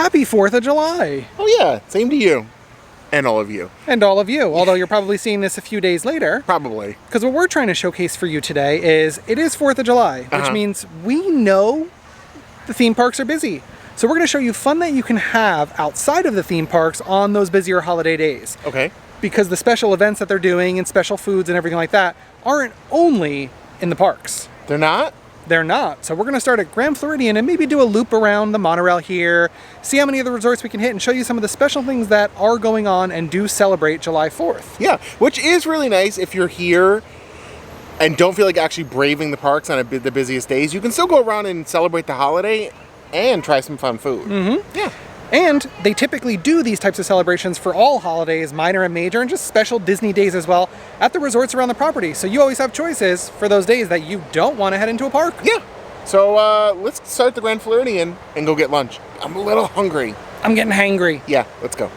Happy 4th of July! Oh yeah, same to you. And all of you. And all of you, although you're probably seeing this a few days later. Probably. Because what we're trying to showcase for you today is, it is 4th of July, which means we know the theme parks are busy. So we're going to show you fun that you can have outside of the theme parks on those busier holiday days. Okay. Because the special events that they're doing and special foods and everything like that aren't only in the parks. They're not? They're not. So we're going to start at Grand Floridian and maybe do a loop around the monorail here, see how many of the resorts we can hit, and show you some of the special things that are going on and do celebrate July 4th. Yeah, which is really nice if you're here and don't feel like actually braving the parks on the busiest days. You can still go around and celebrate the holiday and try some fun food. Mm-hmm. Yeah. And they typically do these types of celebrations for all holidays, minor and major, and just special Disney days as well, at the resorts around the property. So you always have choices for those days that you don't want to head into a park. Yeah. So let's start the Grand Floridian and go get lunch. I'm a little hungry. I'm getting hangry. Yeah, let's go.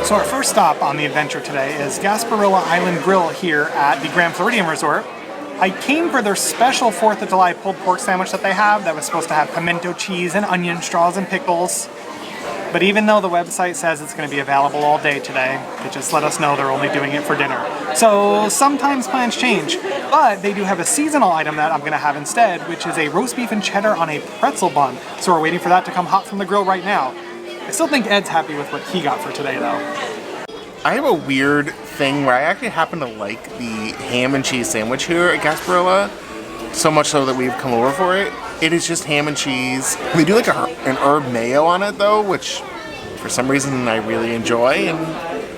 So our first stop on the adventure today is Gasparilla Island Grill here at the Grand Floridian Resort. I came for their special 4th of July pulled pork sandwich that they have that was supposed to have pimento cheese and onion straws and pickles. But even though the website says it's going to be available all day today, they just let us know they're only doing it for dinner. So sometimes plans change, but they do have a seasonal item that I'm going to have instead, which is a roast beef and cheddar on a pretzel bun. So we're waiting for that to come hot from the grill right now. I still think Ed's happy with what he got for today though. I have a weird thing where I actually happen to like the ham and cheese sandwich here at Gasparilla, so much so that we've come over for it. It is just ham and cheese. They do like an herb mayo on it though, which for some reason I really enjoy, and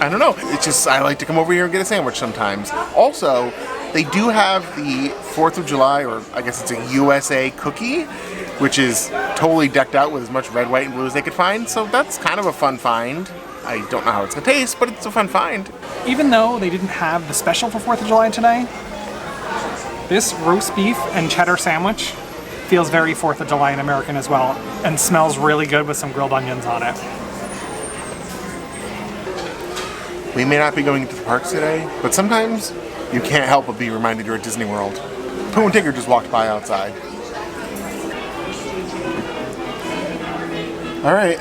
I don't know, it's just I like to come over here and get a sandwich sometimes. Also, they do have the 4th of July, or I guess it's a USA cookie, which is totally decked out with as much red, white, and blue as they could find, so that's kind of a fun find. I don't know how it's gonna taste, but it's a fun find. Even though they didn't have the special for 4th of July today, this roast beef and cheddar sandwich feels very 4th of July and American as well, and smells really good with some grilled onions on it. We may not be going to the parks today, but sometimes you can't help but be reminded you're at Disney World. Pooh and Tigger just walked by outside. Alright,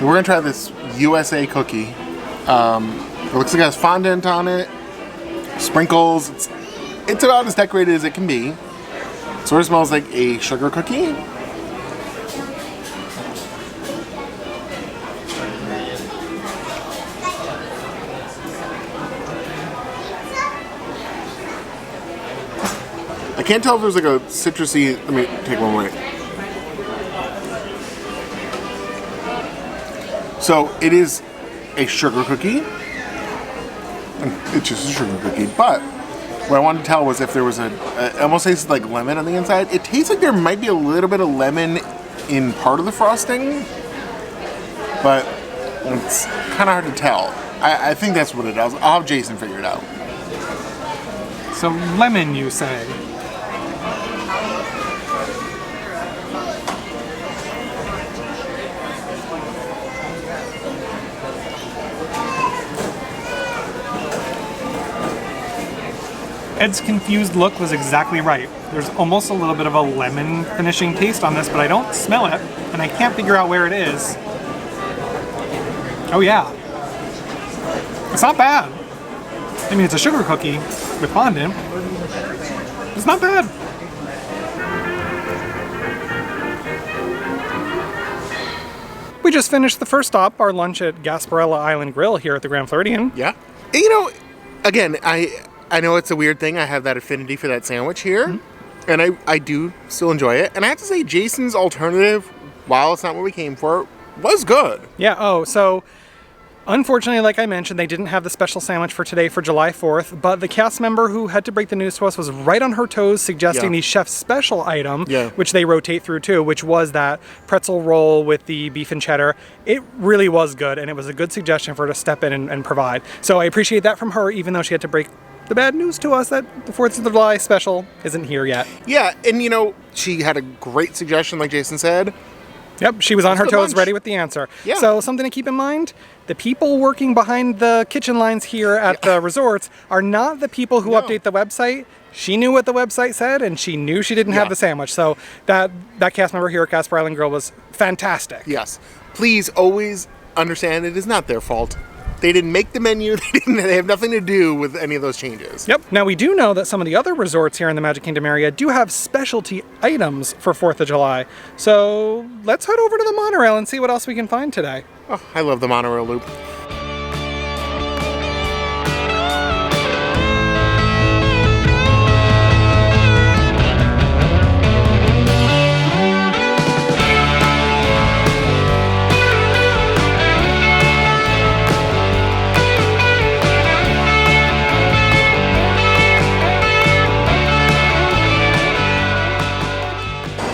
we're gonna try this USA cookie. It looks like it has fondant on it, sprinkles. It's about as decorated as it can be. Sort of smells like a sugar cookie. I can't tell if there's like a citrusy. Let me take one more. So it is a sugar cookie. It's just a sugar cookie, but what I wanted to tell was if there was it almost tastes like lemon on the inside. It tastes like there might be a little bit of lemon in part of the frosting, but it's kind of hard to tell. I think that's what it is. I'll have Jason figure it out. So lemon, you say? Ed's confused look was exactly right. There's almost a little bit of a lemon finishing taste on this, but I don't smell it, and I can't figure out where it is. Oh yeah. It's not bad. I mean, it's a sugar cookie with fondant. It's not bad. We just finished the first stop, our lunch at Gasparilla Island Grill here at the Grand Floridian. Yeah. Again, I know it's a weird thing. I have that affinity for that sandwich here. And I do still enjoy it. And I have to say, Jason's alternative, while it's not what we came for, was good. Yeah, so unfortunately, like I mentioned, they didn't have the special sandwich for today for July 4th, but the cast member who had to break the news to us was right on her toes suggesting the chef's special item, which they rotate through too, which was that pretzel roll with the beef and cheddar. It really was good, and it was a good suggestion for her to step in and provide. So I appreciate that from her, even though she had to break the bad news to us that the 4th of July special isn't here yet. Yeah, and she had a great suggestion, like Jason said. Yep, she was on her toes, ready with the answer. Yeah. So something to keep in mind, the people working behind the kitchen lines here at the resorts are not the people who update the website. She knew what the website said, and she knew she didn't have the sandwich. So that cast member here at Gaspar Island Grill was fantastic. Yes. Please always understand it is not their fault. They didn't make the menu. They have nothing to do with any of those changes. Yep. Now, we do know that some of the other resorts here in the Magic Kingdom area do have specialty items for 4th of July. So let's head over to the monorail and see what else we can find today. Oh, I love the monorail loop.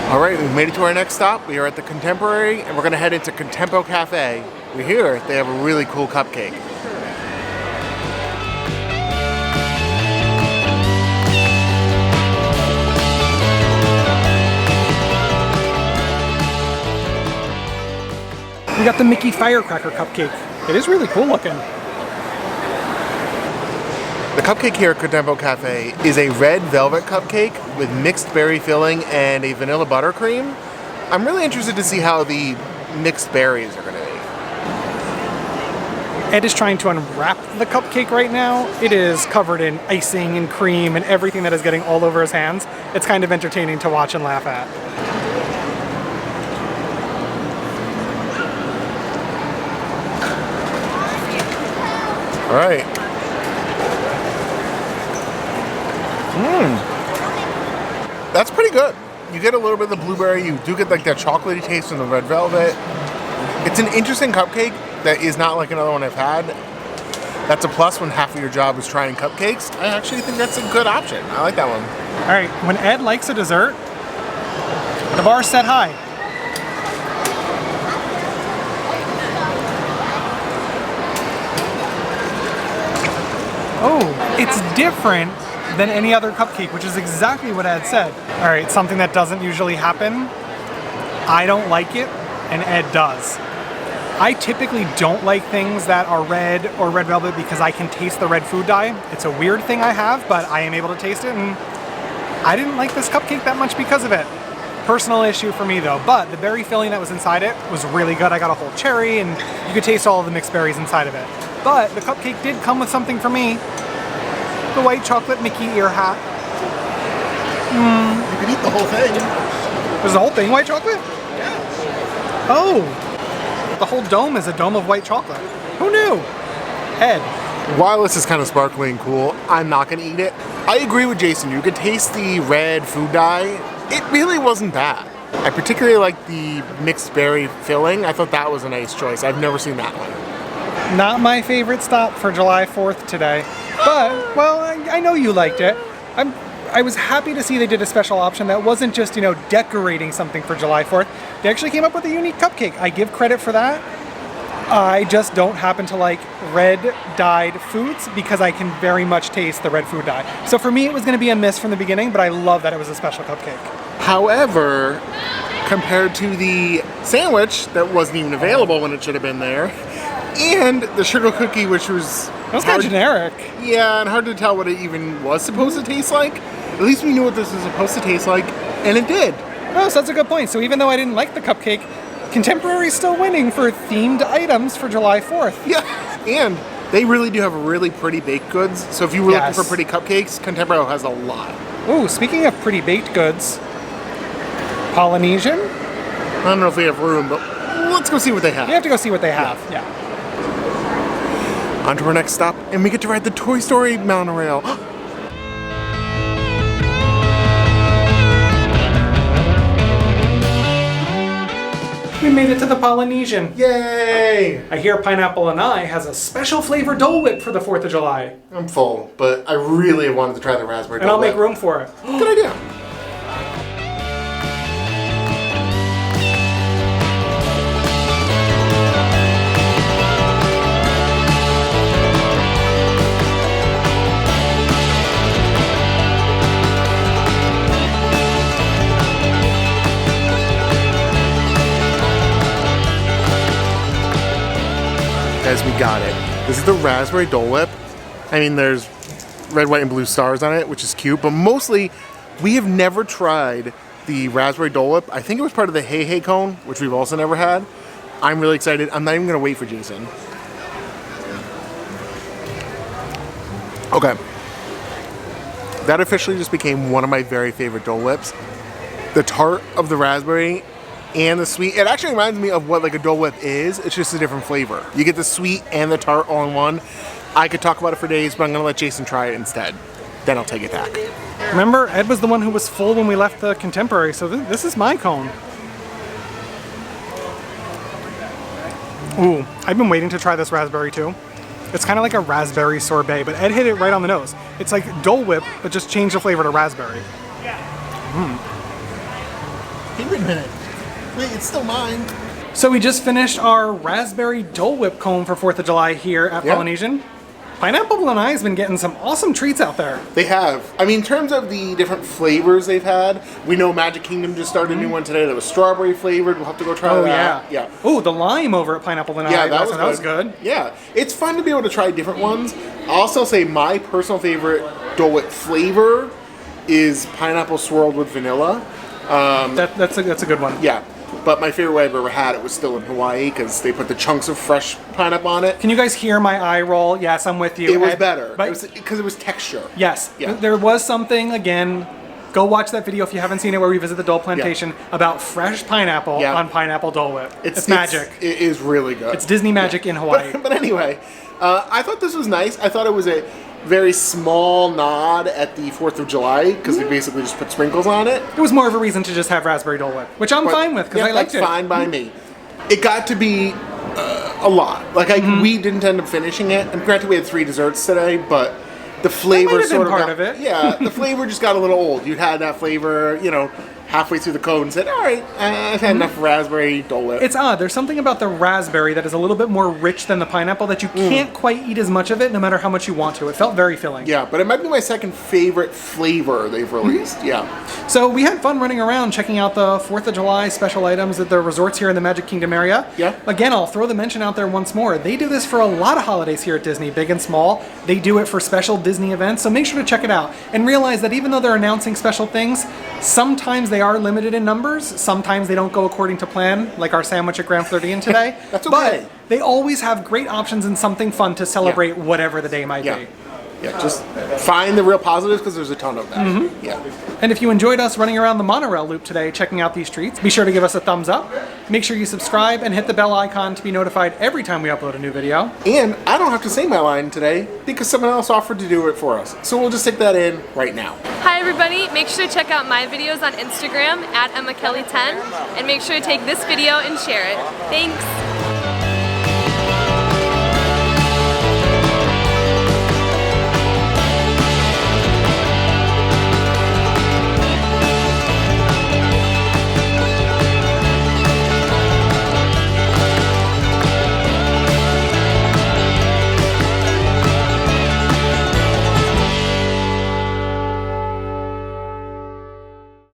All right, we've made it to our next stop. We are at the Contemporary, and we're going to head into Contempo Cafe. We're here. They have a really cool cupcake. We got the Mickey Firecracker cupcake. It is really cool looking. The cupcake here at Contempo Cafe is a red velvet cupcake with mixed berry filling and a vanilla buttercream. I'm really interested to see how the mixed berries are going to be. Ed is trying to unwrap the cupcake right now. It is covered in icing and cream and everything that is getting all over his hands. It's kind of entertaining to watch and laugh at. All right. That's pretty good. You get a little bit of the blueberry. You do get like that chocolatey taste from the red velvet. It's an interesting cupcake that is not like another one I've had. That's a plus when half of your job is trying cupcakes. I actually think that's a good option. I like that one. All right, when Ed likes a dessert, the bar's set high. Oh, it's different than any other cupcake, which is exactly what Ed said. All right, something that doesn't usually happen. I don't like it, and Ed does. I typically don't like things that are red or red velvet because I can taste the red food dye. It's a weird thing I have, but I am able to taste it, and I didn't like this cupcake that much because of it. Personal issue for me though, but the berry filling that was inside it was really good. I got a whole cherry, and you could taste all of the mixed berries inside of it. But the cupcake did come with something for me. The white chocolate Mickey ear hat. You could eat the whole thing. There's the whole thing white chocolate? Yeah. Oh, the whole dome is a dome of white chocolate. Who knew? Ed. While this is kind of sparkly and cool, I'm not going to eat it. I agree with Jason. You could taste the red food dye. It really wasn't bad. I particularly like the mixed berry filling. I thought that was a nice choice. I've never seen that one. Not my favorite stop for July 4th today. But, well, I know you liked it. I was happy to see they did a special option that wasn't just, decorating something for July 4th. They actually came up with a unique cupcake. I give credit for that. I just don't happen to like red dyed foods because I can very much taste the red food dye. So for me, it was going to be a miss from the beginning, but I love that it was a special cupcake. However, compared to the sandwich that wasn't even available when it should have been there, and the sugar cookie, which was... It was kind of generic. Yeah, and hard to tell what it even was supposed to taste like. At least we knew what this was supposed to taste like, and it did. Oh, so that's a good point. So even though I didn't like the cupcake, Contemporary is still winning for themed items for July 4th. Yeah, and they really do have really pretty baked goods. So if you were looking for pretty cupcakes, Contemporary has a lot. Ooh, speaking of pretty baked goods, Polynesian? I don't know if we have room, but let's go see what they have. We have to go see what they have. Yeah. On to our next stop, and we get to ride the Toy Story monorail. We made it to the Polynesian. Yay! I hear Pineapple and I has a special flavored Dole Whip for the 4th of July. I'm full, but I really wanted to try the raspberry And Dole I'll make Whip. room for it. Good idea. Guys, we got it. This is the raspberry Dole Whip. I mean, there's red, white, and blue stars on it, which is cute, but mostly we have never tried the raspberry Dole Whip. I think it was part of the Hey Hey cone, which we've also never had. I'm really excited. I'm not even gonna wait for Jason. Okay. That officially just became one of my very favorite Dole Whips. The tart of the raspberry and the sweet. It actually reminds me of what like a Dole Whip is. It's just a different flavor. You get the sweet and the tart all in one. I could talk about it for days, but I'm gonna let Jason try it instead. Then I'll take it back. Remember, Ed was the one who was full when we left the Contemporary, so this is my cone. Ooh, I've been waiting to try this raspberry too. It's kind of like a raspberry sorbet, but Ed hit it right on the nose. It's like Dole Whip, but just change the flavor to raspberry. Wait a minute. Wait, it's still mine. So we just finished our raspberry Dole Whip cone for 4th of July here at Polynesian. Pineapple and I has been getting some awesome treats out there. They have. I mean, in terms of the different flavors they've had, we know Magic Kingdom just started a new one today that was strawberry flavored. We'll have to go try that. Yeah. Oh, the lime over at Pineapple and I. Yeah, that was good. Yeah, it's fun to be able to try different ones. I'll also say my personal favorite Dole Whip flavor is pineapple swirled with vanilla. That's a good one. Yeah. But my favorite way I've ever had it was still in Hawaii because they put the chunks of fresh pineapple on it. Can you guys hear my eye roll? Yes, I'm with you. It was better. But Because it was texture. yes, Yeah. there was something, again, go watch that video if you haven't seen it where we visit the Dole Plantation about fresh pineapple on pineapple Dole Whip. It's magic. It is really good. It's Disney magic in Hawaii. But anyway, I thought this was nice. I thought it was a very small nod at the 4th of July because they basically just put sprinkles on it. It was more of a reason to just have raspberry Dole Whip, which I'm fine with because I liked it. That's fine by me. It got to be a lot. Like we didn't end up finishing it. And granted, we had 3 desserts today, but the flavor sort of part of it. Yeah, the flavor just got a little old. You had that flavor, you know, halfway through the cone and said, all right, I've had enough raspberry Dole Whip. It's odd. There's something about the raspberry that is a little bit more rich than the pineapple that you can't quite eat as much of it no matter how much you want to. It felt very filling. Yeah, but it might be my second favorite flavor they've released. Yeah. So we had fun running around checking out the 4th of July special items at the resorts here in the Magic Kingdom area. Yeah. Again, I'll throw the mention out there once more. They do this for a lot of holidays here at Disney, big and small. They do it for special Disney events, so make sure to check it out. And realize that even though they're announcing special things, sometimes they are limited in numbers. Sometimes they don't go according to plan, like our sandwich at Grand Floridian today. That's okay. But they always have great options and something fun to celebrate whatever the day might be. Yeah, just find the real positives because there's a ton of them. Yeah. And if you enjoyed us running around the monorail loop today, checking out these treats, be sure to give us a thumbs up. Make sure you subscribe and hit the bell icon to be notified every time we upload a new video. And I don't have to say my line today because someone else offered to do it for us. So we'll just stick that in right now. Hi everybody, make sure to check out my videos on Instagram at EmmaKelly10 and make sure to take this video and share it. Thanks!